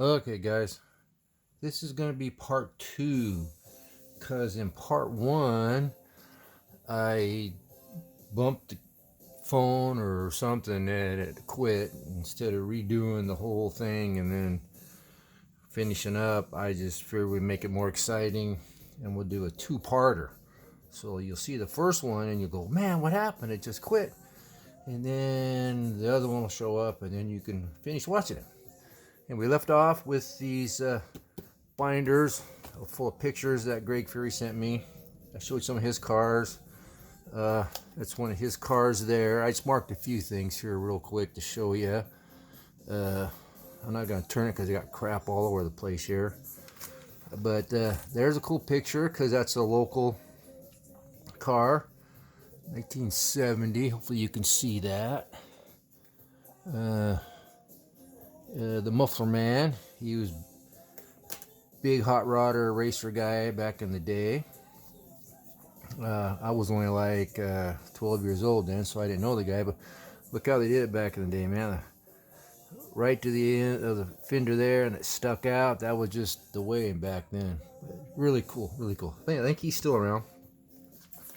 Okay, guys, this is going to be part two because in part one, I bumped the phone or something and it quit. Instead of redoing the whole thing and then finishing up, I just figured we'd make it more exciting and we'll do a two-parter. So you'll see the first one and you'll go, man, what happened? It just quit. And then the other one will show up and then you can finish watching it. And we left off with these binders full of pictures that Greg Fury sent me. I showed some of his cars. That's one of his cars there. I just marked a few things here real quick to show you. I'm not going to turn it because I got crap all over the place here. But there's a cool picture because that's a local car. 1970. Hopefully you can see that. The Muffler Man. He was big hot rodder racer guy back in the day. I was only like 12 years old then, so I didn't know the guy, but look how they did it back in the day, man. Right to the end of the fender there, and it stuck out. That was just the way back then. Really cool, really cool. I think he's still around.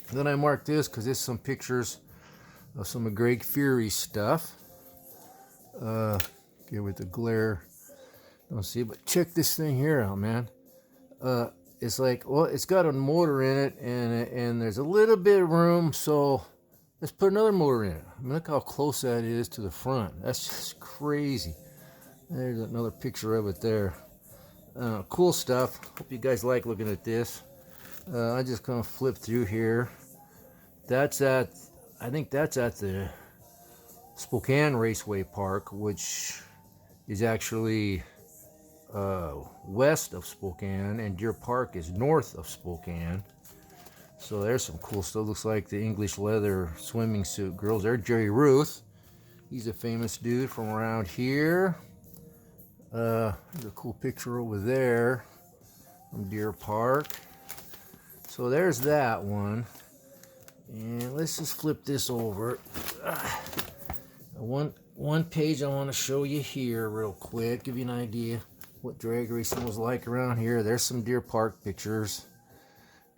And then I marked this because there's some pictures of some of Greg Fury's stuff. Get with the glare. Don't see, but check this thing here out, man. It's like, well, it's got a motor in it, and there's a little bit of room, so let's put another motor in it. I mean, look how close that is to the front. That's just crazy. There's another picture of it there. Cool stuff. Hope you guys like looking at this. I just gonna flip through here. I think that's at the Spokane Raceway Park, which is actually west of Spokane, and Deer Park is north of Spokane. So there's some cool stuff. Looks like the English leather swimming suit girls. There's Jerry Ruth. He's a famous dude from around here. There's a cool picture over there from Deer Park. So there's that one. And let's just flip this over. One page I want to show you here real quick, give you an idea what drag racing was like around here. There's some Deer Park pictures,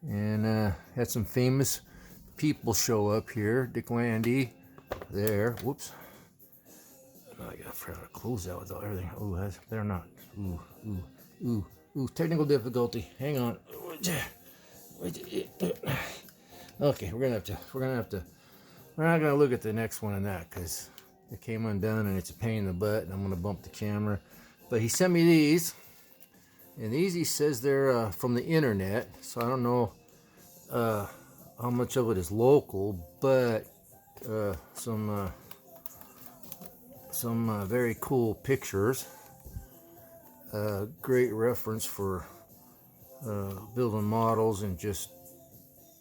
and had some famous people show up here. Dick Landy there. Whoops, I gotta figure out how to close that with everything. Oh, that's better not. Ooh, technical difficulty. Hang on. Okay, we're not gonna look at the next one in that because it came undone and it's a pain in the butt, and I'm gonna bump the camera. But he sent me these, and these he says they're from the internet, so I don't know how much of it is local, but some very cool pictures. Great reference for building models and just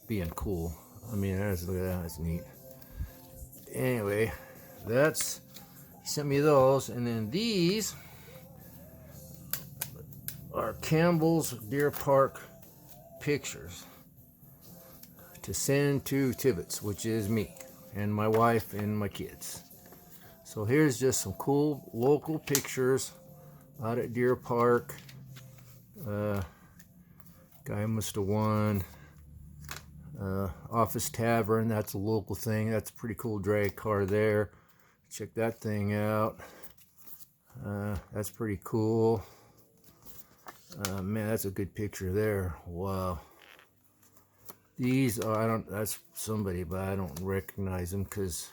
being cool. I mean, look at that, that's neat. Anyway, he sent me those, and then these are Campbell's Deer Park pictures to send to Tibbetts, which is me and my wife and my kids. So here's just some cool local pictures out at Deer Park. Guy must have won. Office Tavern, that's a local thing. That's a pretty cool drag car there. Check that thing out. That's pretty cool. Man, that's a good picture there. Wow. These are, that's somebody, but I don't recognize them because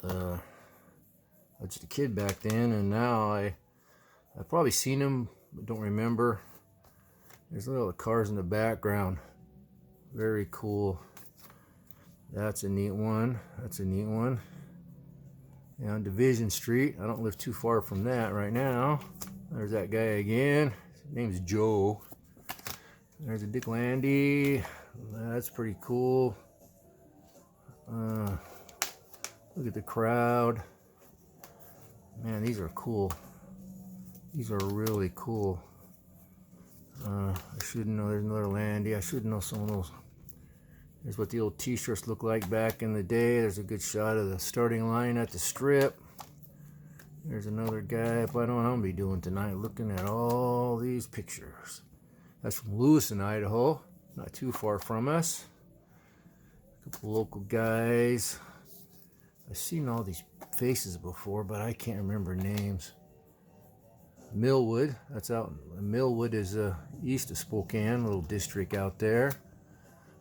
I was just a kid back then, and now I've probably seen them, but don't remember. There's little cars in the background. Very cool. That's a neat one. That's a neat one. And on Division Street, I don't live too far from that right now. There's that guy again. His name's Joe. There's a Dick Landy. That's pretty cool. Look at the crowd. Man, these are cool. These are really cool. I should know. There's another Landy. I should know some of those. Here's what the old t-shirts look like back in the day. There's a good shot of the starting line at the strip. There's another guy. But I don't know what I'm gonna be doing tonight, looking at all these pictures. That's from Lewiston, Idaho, not too far from us. A couple local guys. I've seen all these faces before, but I can't remember names. Millwood, that's out. Millwood is east of Spokane, a little district out there.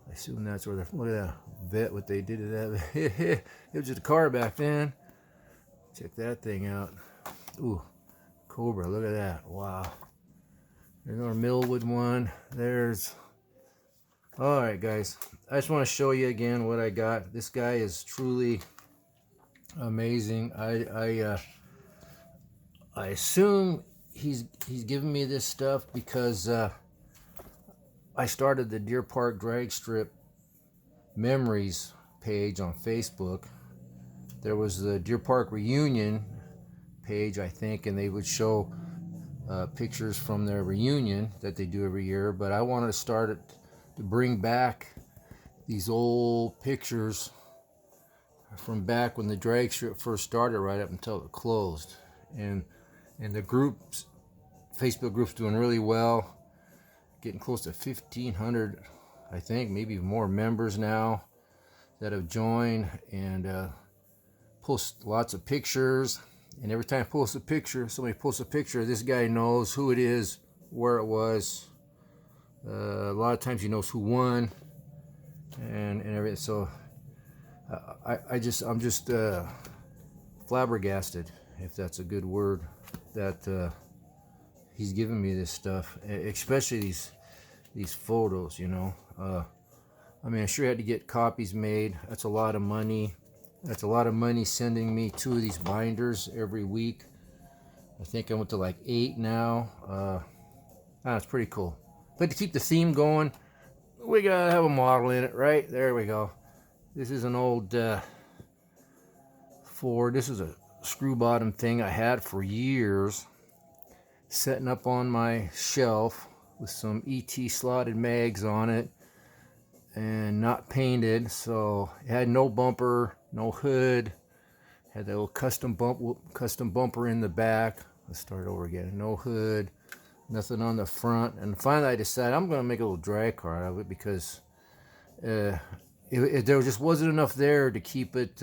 I assume that's where they're. Look at that vet, what they did to that. It was just a car back then. Check that thing out. Ooh, Cobra, look at that. Wow. There's our Millwood one. There's. All right, guys. I just want to show you again what I got. This guy is truly amazing. I assume he's giving me this stuff because I started the Deer Park Drag Strip Memories page on Facebook. There was the Deer Park Reunion page, I think, and they would show pictures from their reunion that they do every year. But I wanted to start it to bring back these old pictures from back when the drag strip first started, right up until it closed. And the groups, Facebook group's doing really well, getting close to 1,500, I think, maybe more members now that have joined, and post lots of pictures. And every time I post a picture, somebody posts a picture, this guy knows who it is, where it was. A lot of times he knows who won, and everything. So I'm just flabbergasted, if that's a good word, that he's giving me this stuff, especially these photos, you know. I mean, I sure had to get copies made. That's a lot of money. That's a lot of money sending me 2 of these binders every week. I think I'm up to like 8 now. That's pretty cool. But to keep the theme going, we gotta have a model in it, right? There we go. This is an old Ford. This is a screw bottom thing I had for years, setting up on my shelf with some ET slotted mags on it and not painted. So it had no bumper, no hood, had that little custom bumper in the back. Let's start over again. No hood, nothing on the front. And finally I decided I'm going to make a little drag car out of it because there just wasn't enough there to keep it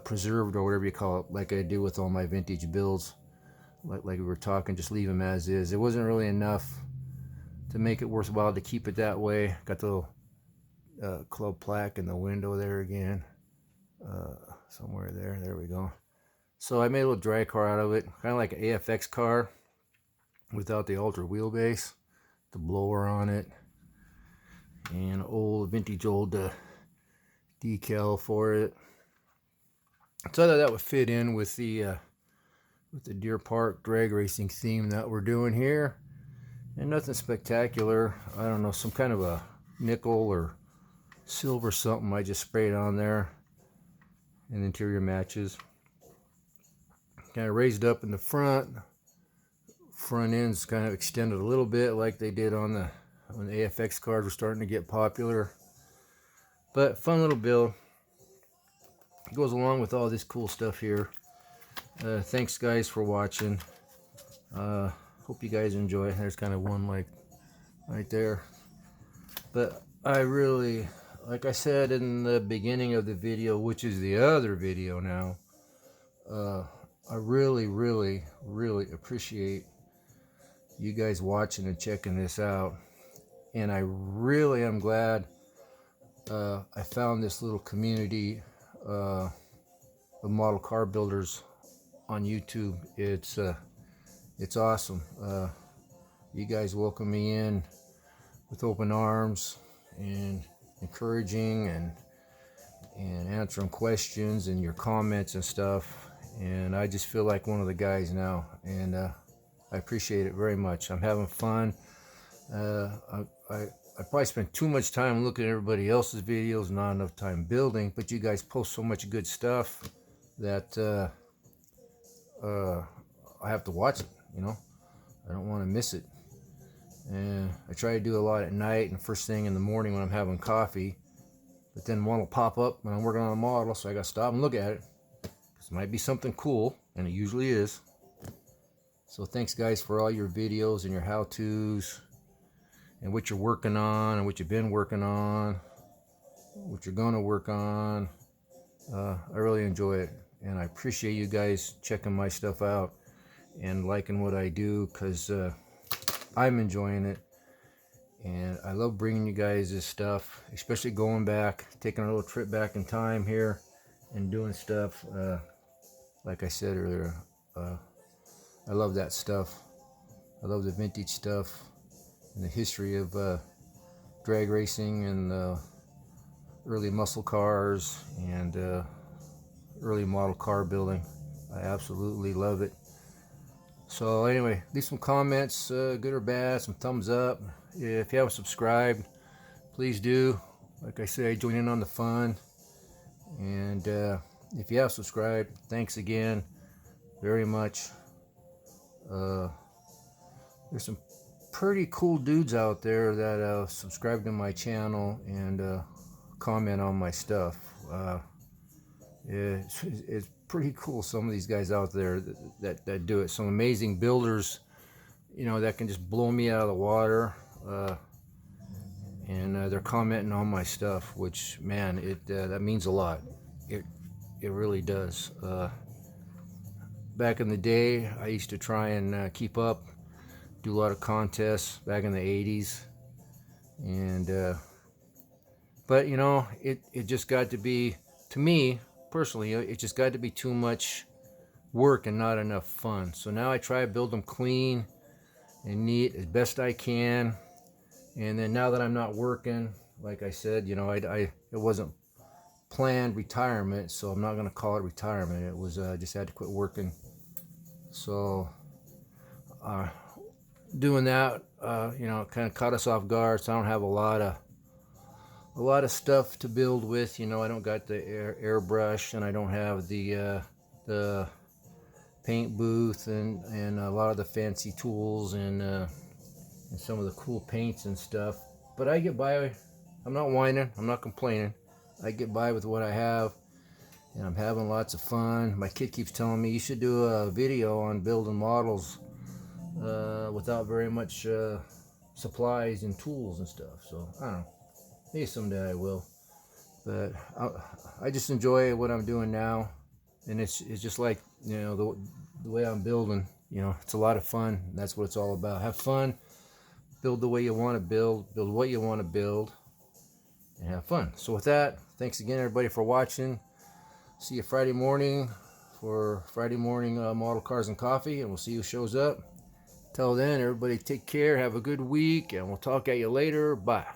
preserved, or whatever you call it, like I do with all my vintage builds. Like we were talking, just leave them as is. It wasn't really enough to make it worthwhile to keep it that way. Got the little club plaque in the window there again. Somewhere there. There we go. So I made a little drag car out of it, kind of like an AFX car without the ultra wheelbase, the blower on it, and old vintage decal for it. So I thought that would fit in with the Deer Park drag racing theme that we're doing here. And nothing spectacular. I don't know, some kind of a nickel or silver something I just sprayed on there. And interior matches. Kind of raised up in the front. Front end's kind of extended a little bit, like they did on the when the AFX cars were starting to get popular. But fun little build. Goes along with all this cool stuff here. Thanks guys for watching. Hope you guys enjoy. There's kind of one like right there. But I really, like I said in the beginning of the video, which is the other video now, I really appreciate you guys watching and checking this out. And I really am glad I found this little community of model car builders on YouTube. It's awesome. You guys welcome me in with open arms and encouraging and answering questions and your comments and stuff. And I just feel like one of the guys now, and I appreciate it very much. I'm having fun. I probably spend too much time looking at everybody else's videos, not enough time building, but you guys post so much good stuff that I have to watch it, you know. I don't want to miss it. And I try to do a lot at night and first thing in the morning when I'm having coffee, but then one will pop up when I'm working on a model, so I got to stop and look at it. This might be something cool, and it usually is. So thanks guys for all your videos and your how-tos and what you're working on and what you've been working on, what you're going to work on. I really enjoy it, and I appreciate you guys checking my stuff out and liking what I do, because I'm enjoying it, and I love bringing you guys this stuff, especially going back, taking a little trip back in time here and doing stuff. Like I said earlier, I love that stuff. I love the vintage stuff and the history of drag racing and early muscle cars and early model car building. I absolutely love it. So anyway, leave some comments, good or bad, some thumbs up. If you haven't subscribed, please do. Like I say, join in on the fun. And if you have subscribed, thanks again very much. There's some pretty cool dudes out there that subscribe to my channel and comment on my stuff. It's pretty cool, some of these guys out there that do it. Some amazing builders, you know, that can just blow me out of the water. And they're commenting on my stuff, which, man, that means a lot. It really does. Back in the day, I used to try and keep up, do a lot of contests back in the 80s, and but you know, it just got to be, to me personally, it just got to be too much work and not enough fun. So now I try to build them clean and neat as best I can. And then now that I'm not working, like I said, you know, it wasn't planned retirement, so I'm not going to call it retirement. It was just had to quit working. So doing that, you know, kind of caught us off guard. So I don't have a lot of stuff to build with. You know, I don't got the airbrush, and I don't have the paint booth and a lot of the fancy tools and some of the cool paints and stuff. But I get by. I'm not whining. I'm not complaining. I get by with what I have, and I'm having lots of fun. My kid keeps telling me you should do a video on building models without very much supplies and tools and stuff. So I don't know. Maybe someday I will. But I just enjoy what I'm doing now, and it's just like, you know, the way I'm building. You know, it's a lot of fun. That's what it's all about. Have fun. Build the way you want to build what you want to build, and have fun. So with that, thanks again everybody for watching. See you Friday morning for Friday morning Model Cars and Coffee, and we'll see who shows up. Till then, everybody take care, have a good week, and we'll talk at you later. Bye.